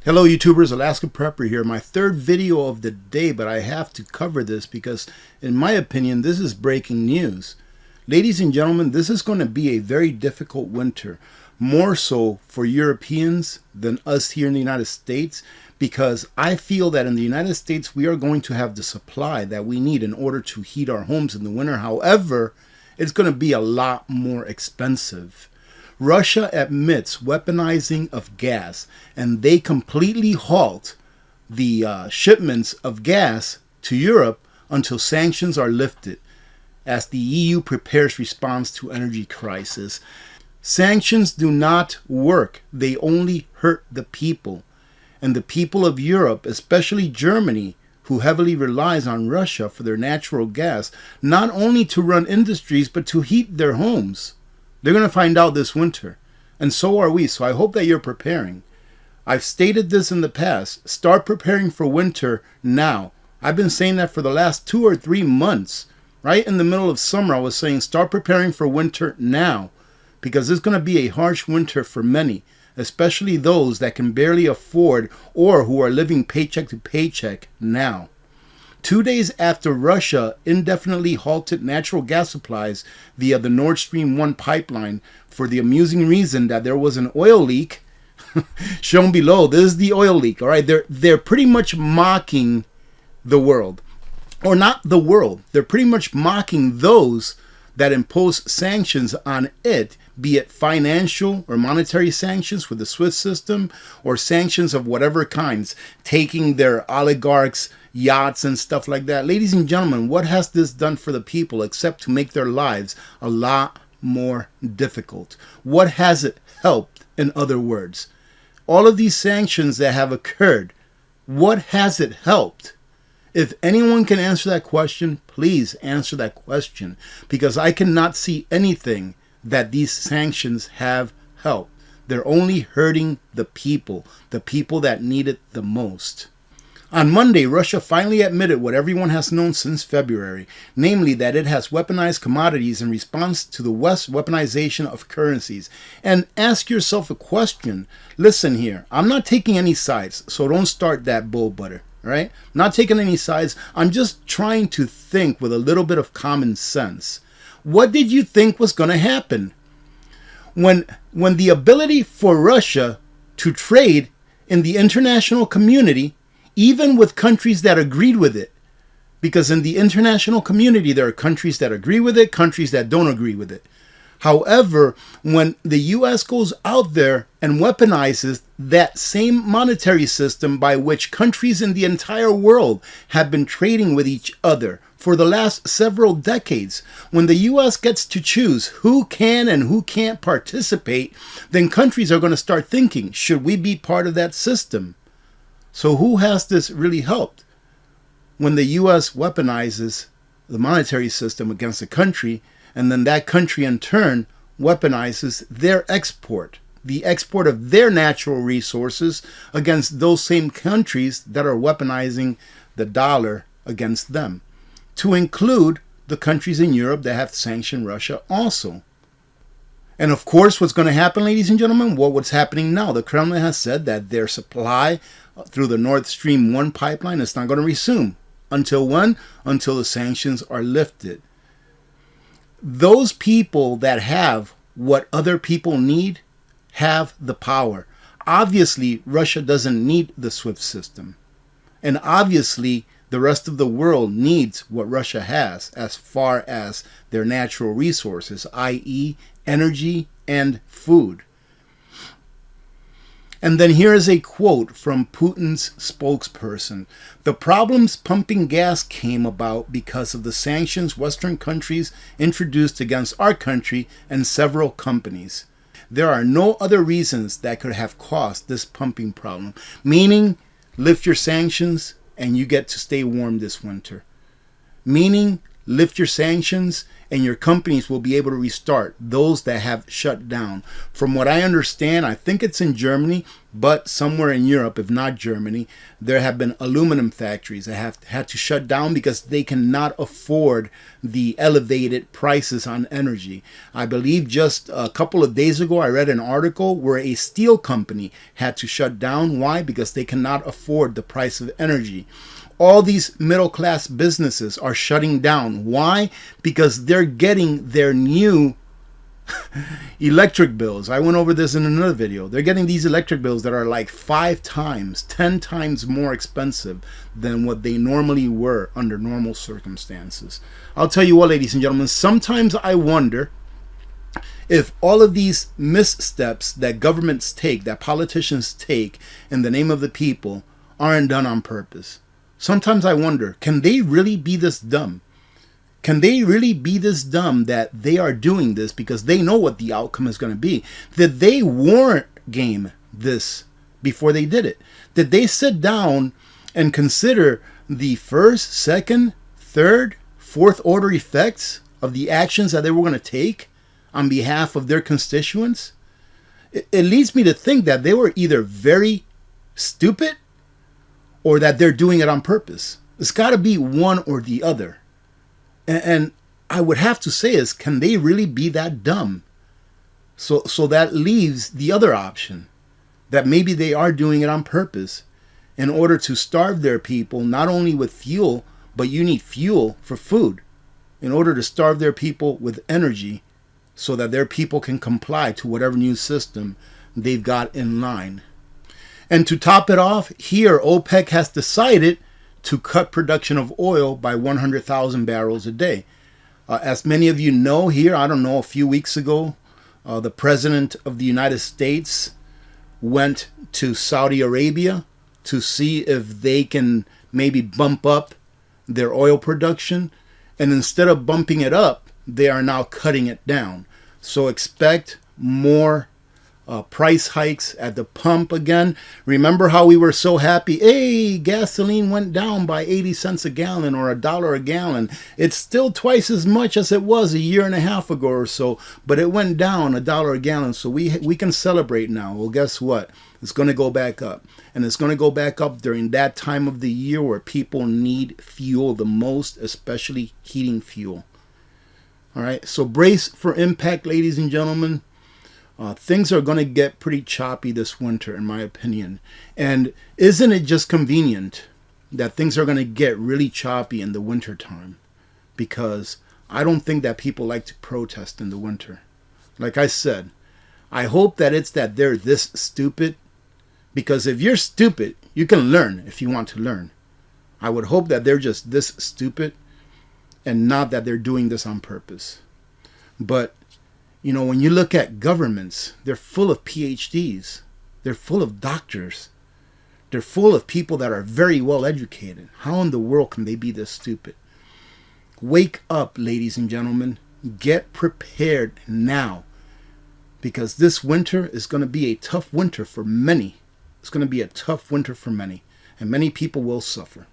Hello YouTubers, Alaska Prepper here. My third video of the day, but I have to cover this because in my opinion this is breaking news. Ladies and gentlemen, this is going to be a very difficult winter, more so for Europeans than us here in the United States, because I feel that in the United States we are going to have the supply that we need in order to heat our homes in the winter. However, it's going to be a lot more expensive. Russia admits weaponizing of gas, and they completely halt the shipments of gas to Europe until sanctions are lifted, as the EU prepares response to energy crisis. Sanctions do not work. They only hurt the people. And the people of Europe, especially Germany, who heavily relies on Russia for their natural gas, not only to run industries, but to heat their homes. They're going to find out this winter. And so are we. So I hope that you're preparing. I've stated this in the past. Start preparing for winter now. I've been saying that for the last 2 or 3 months. Right in the middle of summer, I was saying start preparing for winter now. Because it's going to be a harsh winter for many. Especially those that can barely afford or who are living paycheck to paycheck now. 2 days after Russia indefinitely halted natural gas supplies via the Nord Stream 1 pipeline for the amusing reason that there was an oil leak, shown below, this is the oil leak, all right? They're pretty much mocking the world. Or not the world. They're pretty much mocking those that impose sanctions on it, be it financial or monetary sanctions with the SWIFT system, or sanctions of whatever kinds, taking their oligarchs' yachts and stuff like that. Ladies and gentlemen, what has this done for the people except to make their lives a lot more difficult? What has it helped, in other words? All of these sanctions that have occurred, what has it helped? If anyone can answer that question, please answer that question, because I cannot see anything that these sanctions have helped. They're only hurting the people that need it the most. On Monday, Russia finally admitted what everyone has known since February, namely that it has weaponized commodities in response to the West's weaponization of currencies. And ask yourself a question. Listen here, I'm not taking any sides, so don't start that bull butter. Right? Not taking any sides. I'm just trying to think with a little bit of common sense. What did you think was going to happen? When the ability for Russia to trade in the international community, even with countries that agreed with it, because in the international community there are countries that agree with it, countries that don't agree with it. However, when the U.S. goes out there and weaponizes that same monetary system by which countries in the entire world have been trading with each other for the last several decades, when the U.S. gets to choose who can and who can't participate, then countries are going to start thinking, should we be part of that system? So who has this really helped? When the U.S. weaponizes the monetary system against a country, and then that country in turn weaponizes their export, the export of their natural resources against those same countries that are weaponizing the dollar against them, to include the countries in Europe that have sanctioned Russia also. And of course, what's going to happen, ladies and gentlemen, what's happening now? The Kremlin has said that their supply through the Nord Stream 1 pipeline is not going to resume. Until when? Until the sanctions are lifted. Those people that have what other people need have the power. Obviously, Russia doesn't need the SWIFT system. And obviously, the rest of the world needs what Russia has as far as their natural resources, i.e. energy and food. And then here is a quote from Putin's spokesperson. The problems pumping gas came about because of the sanctions Western countries introduced against our country and several companies. There are no other reasons that could have caused this pumping problem. Meaning, lift your sanctions and you get to stay warm this winter. Meaning, lift your sanctions, and your companies will be able to restart, those that have shut down. From what I understand, I think it's in Germany, but somewhere in Europe, if not Germany, there have been aluminum factories that have had to shut down because they cannot afford the elevated prices on energy. I believe just a couple of days ago, I read an article where a steel company had to shut down. Why? Because they cannot afford the price of energy. All these middle-class businesses are shutting down. Why? Because they're getting their new electric bills. I went over this in another video. They're getting these electric bills that are like 5 times, 10 times more expensive than what they normally were under normal circumstances. I'll tell you what, ladies and gentlemen, sometimes I wonder if all of these missteps that governments take, that politicians take in the name of the people, aren't done on purpose. Sometimes I wonder, can they really be this dumb? Can they really be this dumb that they are doing this because they know what the outcome is going to be? Did they war game this before they did it? Did they sit down and consider the first, second, third, fourth order effects of the actions that they were going to take on behalf of their constituents? It leads me to think that they were either very stupid or that they're doing it on purpose. It's got to be one or the other. And I would have to say is, can they really be that dumb? So that leaves the other option, that maybe they are doing it on purpose in order to starve their people, not only with fuel, but you need fuel for food, in order to starve their people with energy so that their people can comply to whatever new system they've got in line. And to top it off, here OPEC has decided to cut production of oil by 100,000 barrels a day. As many of you know here, I don't know, a few weeks ago, the President of the United States went to Saudi Arabia to see if they can maybe bump up their oil production. And instead of bumping it up, they are now cutting it down. So expect more price hikes at the pump again. Remember how we were so happy? Hey, gasoline went down by 80 cents a gallon or $1 a gallon. It's still twice as much as it was a year and a half ago or so, but it went down $1 a gallon. So we can celebrate now. Well, guess what? It's going to go back up. And it's going to go back up during that time of the year where people need fuel the most, especially heating fuel. All right. So brace for impact, ladies and gentlemen. Things are going to get pretty choppy this winter, in my opinion. And isn't it just convenient that things are going to get really choppy in the winter time? Because I don't think that people like to protest in the winter. Like I said, I hope that it's that they're this stupid. Because if you're stupid, you can learn if you want to learn. I would hope that they're just this stupid and not that they're doing this on purpose. But you know, when you look at governments, they're full of PhDs. They're full of doctors. They're full of people that are very well educated. How in the world can they be this stupid? Wake up, ladies and gentlemen. Get prepared now. Because this winter is going to be a tough winter for many. It's going to be a tough winter for many. And many people will suffer.